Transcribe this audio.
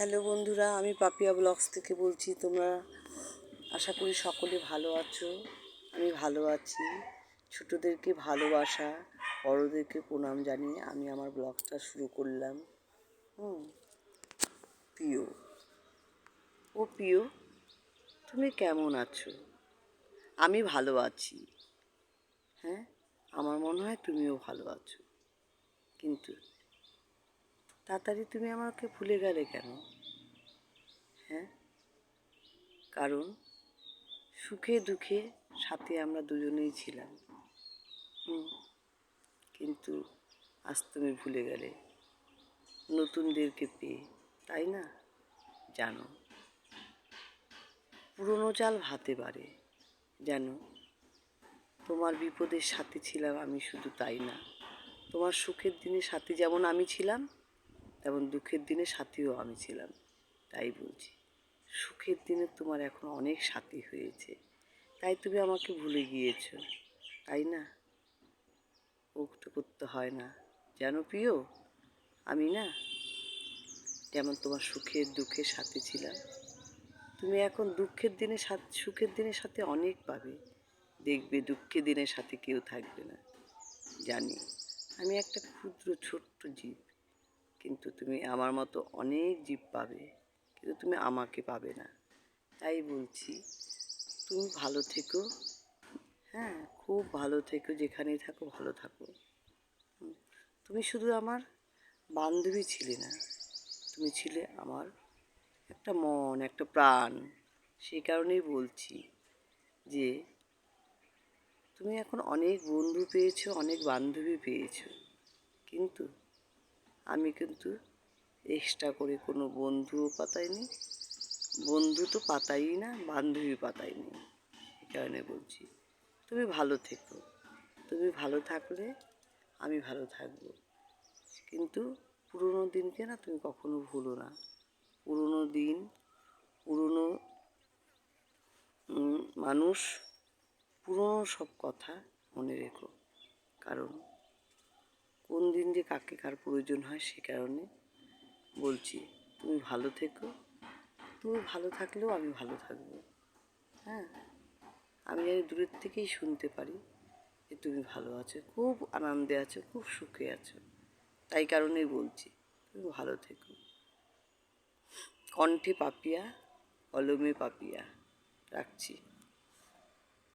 Hello বন্ধুরা, আমি Papiya blogs থেকে বলছি। তোমরা আশা করি সকলে ভালো আছো। আমি ভালো আছি। ছোটোদেরকে ভালোবাসা, বড়োদেরকে প্রণাম জানিয়ে আমি আমার ব্লগটা শুরু করলাম। প্রিয়, ও প্রিয়, তুমি কেমন আছো? আমি ভালো আছি। হ্যাঁ, আমার মনে হয় তুমিও ভালো আছো। কিন্তু তাড়াতাড়ি তুমি আমাকে ভুলে গেলে কেন? হ্যাঁ, কারণ সুখে দুঃখে সাথে আমরা দুজনেই ছিলাম। কিন্তু আজ তুমি ভুলে গেলে নতুনদেরকে পেয়ে, তাই না? জানো, পুরনো চাল ভাতে বাড়ে। জানো, তোমার বিপদের সাথে ছিলাম আমি, শুধু তাই না, তোমার সুখের দিনে সাথী যেমন আমি ছিলাম, তেমন দুঃখের দিনে সাথীও আমি ছিলাম। তাই বলছি, সুখের দিনে তোমার এখন অনেক সাথী হয়েছে, তাই তুমি আমাকে ভুলে গিয়েছো, তাই না? উক্ত করতে হয় না। জানো প্রিয়, আমি না যেমন তোমার সুখের দুঃখের সাথে ছিলাম, তুমি এখন দুঃখের দিনে সুখের দিনের সাথে অনেক পাবে। দেখবে দুঃখের দিনের সাথে কেউ থাকবে না। জানি আমি একটা ক্ষুদ্র ছোট্ট জীব, কিন্তু তুমি আমার মতো অনেক জীব পাবে, কিন্তু তুমি আমাকে পাবে না। তাই বলছি, তুমি ভালো থেকো। হ্যাঁ, খুব ভালো থেকো, যেখানেই থাকো ভালো থাকো। তুমি শুধু আমার বান্ধবী ছিলে না, তুমি ছিলে আমার একটা মন, একটা প্রাণ। সেই কারণেই বলছি যে তুমি এখন অনেক বন্ধু পেয়েছো, অনেক বান্ধবী পেয়েছো, কিন্তু আমি কিন্তু এক্সট্রা করে কোনো বন্ধুও পাতাইনি, বন্ধু তো পাতাই না, বান্ধবী পাতাইনি। এই কারণে বলছি, তুমি ভালো থেকো। তুমি ভালো থাকলে আমি ভালো থাকবো। কিন্তু পুরোনো দিনকে না তুমি কখনো ভুলো না। পুরোনো দিন, পুরোনো মানুষ, পুরোনো সব কথা মনে রেখো। কারণ কোন দিন যে কাকে কার প্রয়োজন হয়, সে কারণে বলছি, তুমি ভালো থেকো। তুমি ভালো থাকলেও আমি ভালো থাকবো। হ্যাঁ, আমি জানি দূরের থেকেই শুনতে পারি যে তুমি ভালো আছো, খুব আনন্দে আছো, খুব সুখে আছো। তাই কারণেই বলছি, তুমি ভালো থেকো। কণ্ঠে পাপিয়া, কলমে পাপিয়া। রাখছি।